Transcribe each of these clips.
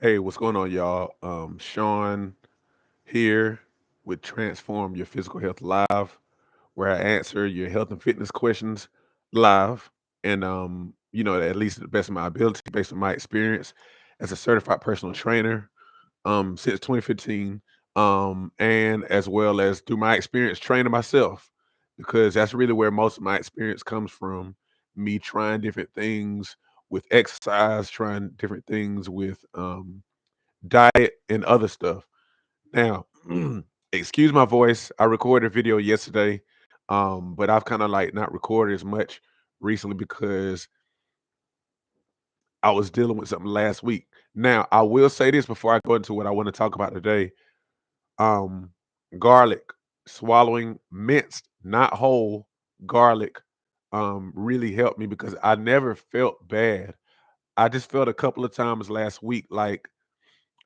Hey, what's going on, y'all? Sean here with Transform Your Physical Health Live, where I answer your health and fitness questions live, and at least to the best of my ability, based on my experience as a certified personal trainer since 2015, and as well as through my experience training myself, because that's really where most of my experience comes from. Me trying different things with exercise, trying different things with diet and other stuff. Now, excuse my voice. I recorded a video yesterday, but I've kind of like not recorded as much recently because I was dealing with something last week. Now, I will say this before I go into what I want to talk about today. Um, Garlic, swallowing minced, not whole garlic, really helped me because I never felt bad. I just felt a couple of times last week like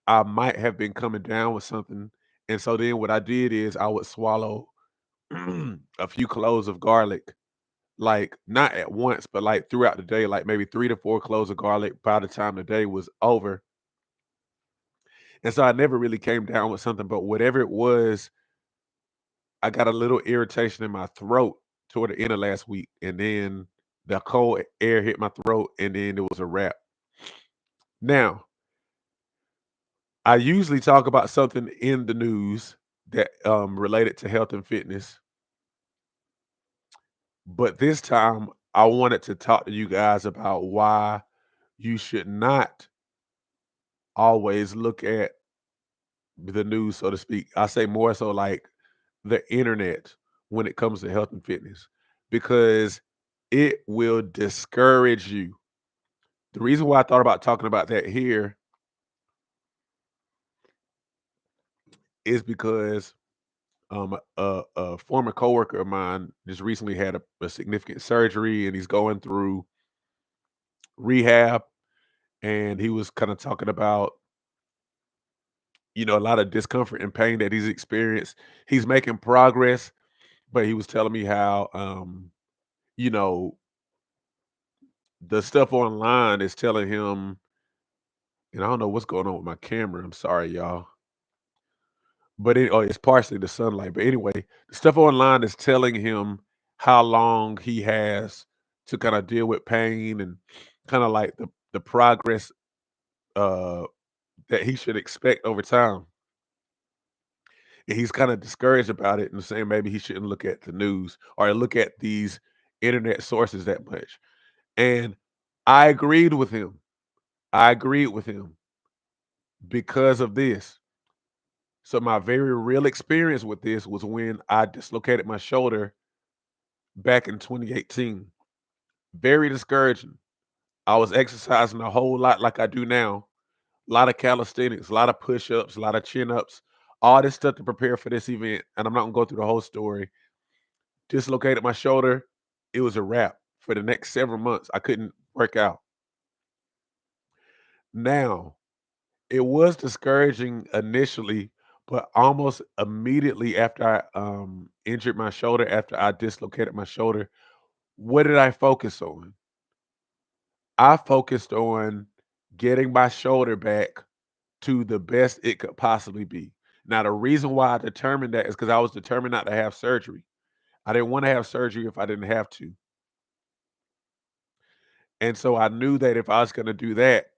I might have been coming down with something. And so then what I did is I would swallow a few cloves of garlic, like not at once, but like throughout the day, like maybe 3 to 4 cloves of garlic by the time the day was over. And so I never really came down with something, but whatever it was, I got a little irritation in my throat toward the end of last week. And then the cold air hit my throat, and then it was a wrap. Now, I usually talk about something in the news that related to health and fitness, but this time I wanted to talk to you guys about why you should not always look at the news, so to speak. I say more so like the internet when it comes to health and fitness, because it will discourage you. The reason why I thought about talking about that here is because a former coworker of mine just recently had a significant surgery, and he's going through rehab. And he was kind of talking about, a lot of discomfort and pain that he's experienced. He's making progress, but he was telling me how, you know, the stuff online is telling him, and I don't know what's going on with my camera. I'm sorry, y'all. It's partially the sunlight. But anyway, the stuff online is telling him how long he has to kind of deal with pain, and kind of like the progress uh that he should expect over time. And he's kind of discouraged about it and saying maybe he shouldn't look at the news or look at these internet sources that much. And I agreed with him. I agreed with him because of this. So my very real experience with this was when I dislocated my shoulder back in 2018. Very discouraging. I was exercising a whole lot like I do now. A lot of calisthenics, a lot of push-ups, a lot of chin-ups, all this stuff to prepare for this event. And I'm not gonna go through the whole story. Dislocated my shoulder. It was a wrap for the next several months. I couldn't work out. Now, it was discouraging initially, but almost immediately after I injured my shoulder, after I dislocated my shoulder, what did I focus on? I focused on getting my shoulder back to the best it could possibly be. Now, the reason why I determined that is because I was determined not to have surgery. I didn't want to have surgery if I didn't have to. And so I knew that if I was gonna do that,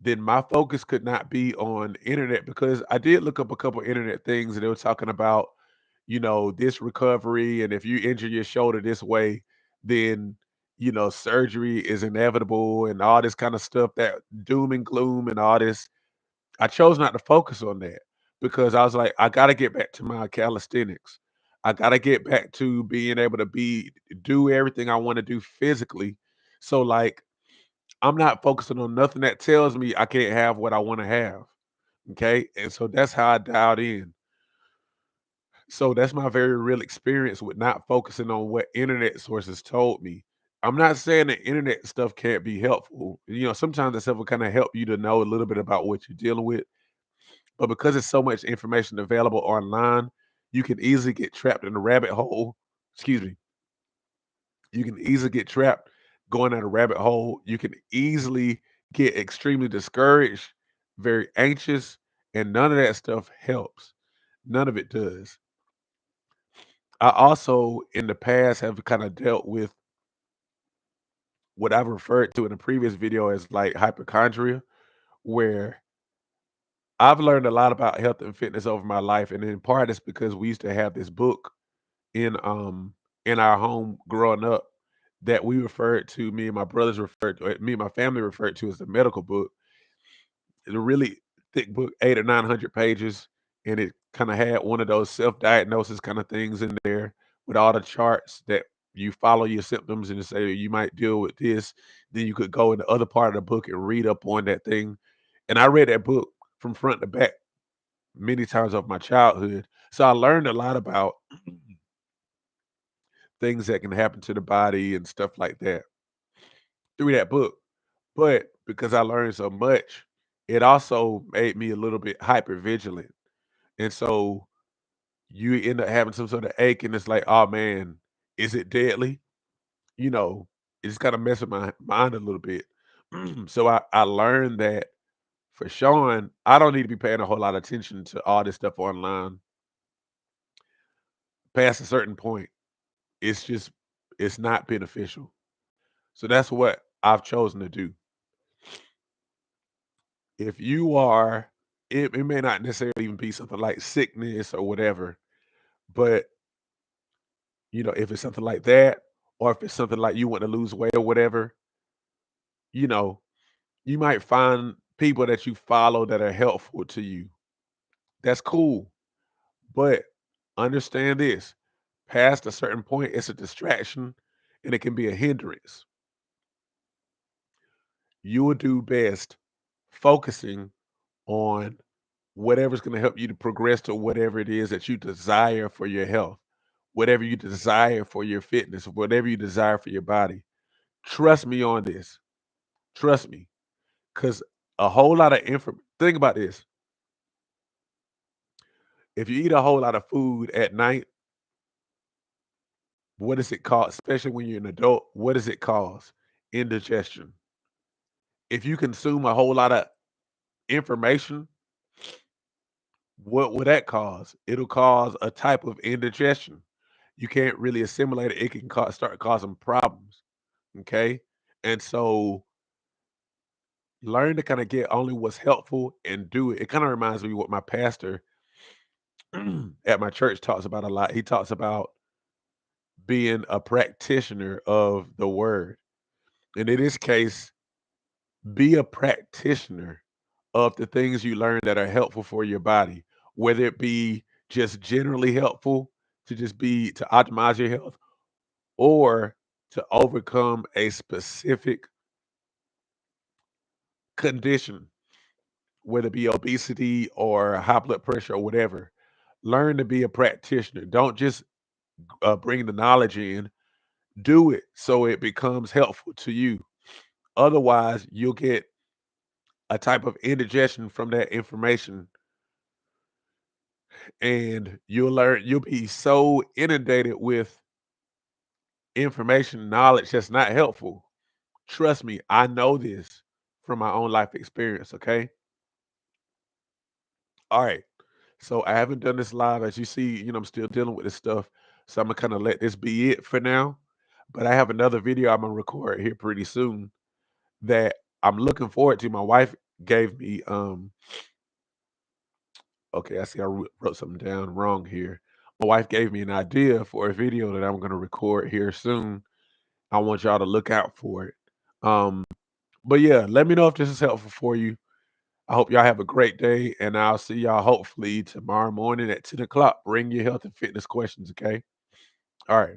then my focus could not be on internet, because I did look up a couple internet things and they were talking about, this recovery, and if you injure your shoulder this way, then surgery is inevitable and all this kind of stuff, that doom and gloom and all this. I chose not to focus on that because I was like, I gotta get back to my calisthenics. I gotta get back to being able to do everything I want to do physically. So like I'm not focusing on nothing that tells me I can't have what I want to have. Okay. And so that's how I dialed in. So that's my very real experience with not focusing on what internet sources told me. I'm not saying that internet stuff can't be helpful. Sometimes that stuff will kind of help you to know a little bit about what you're dealing with. But because there's so much information available online, you can easily get trapped in a rabbit hole. Excuse me. You can easily get trapped going down a rabbit hole. You can easily get extremely discouraged very anxious, and none of that stuff helps. None of it does. I also, in the past, have kind of dealt with what I've referred to in a previous video as like hypochondria, where I've learned a lot about health and fitness over my life, and in part it's because we used to have this book in in our home growing up that we referred to, me and my brothers referred to, me and my family referred to as the medical book. It's a really thick book, 800 or 900 pages, and it kind of had one of those self-diagnosis kind of things in there with all the charts that you follow your symptoms and say you might deal with this. Then you could go in the other part of the book and read up on that thing. And I read that book from front to back many times of my childhood. So I learned a lot about things that can happen to the body and stuff like that through that book. But because I learned so much, it also made me a little bit hyper vigilant. And so you end up having some sort of ache, and it's like, oh man, is it deadly? You know, it just kind of messed with my mind a little bit. So I learned that for Sean, I don't need to be paying a whole lot of attention to all this stuff online past a certain point. It's just it's not beneficial. So that's what I've chosen to do. If you are, it may not necessarily even be something like sickness or whatever, but if it's something like that, or if it's something like you want to lose weight or whatever, you know, you might find people that you follow that are helpful to you. That's cool. But understand this, past a certain point, it's a distraction and it can be a hindrance. You will do best focusing on whatever's going to help you to progress to whatever it is that you desire for your health, whatever you desire for your fitness, whatever you desire for your body. Trust me on this. Trust me. Because a whole lot of think about this. If you eat a whole lot of food at night, what does it cause? Especially when you're an adult, what does it cause? Indigestion. If you consume a whole lot of information, what will that cause? It'll cause a type of indigestion. You can't really assimilate it. It can start causing problems. Okay. And so learn to kind of get only what's helpful and do it. It kind of reminds me what my pastor at my church talks about a lot. He talks about being a practitioner of the word. And in this case, be a practitioner of the things you learn that are helpful for your body, whether it be just generally helpful to just be to optimize your health or to overcome a specific condition, whether it be obesity or high blood pressure or whatever. Learn to be a practitioner. Don't just bring the knowledge in, do it so it becomes helpful to you. Otherwise, you'll get a type of indigestion from that information, and you'll be so inundated with information, knowledge that's not helpful. Trust me, I know this from my own life experience, okay? All right. So I haven't done this live. As you see, I'm still dealing with this stuff. So I'm gonna kind of let this be it for now. But I have another video I'm gonna record here pretty soon that I'm looking forward to. My wife gave me okay, I see I wrote something down wrong here. My wife gave me an idea for a video that I'm gonna record here soon. I want y'all to look out for it. Um, but yeah, let me know if this is helpful for you. I hope y'all have a great day, and I'll see y'all hopefully tomorrow morning at 10 o'clock. Bring your health and fitness questions, okay? All right.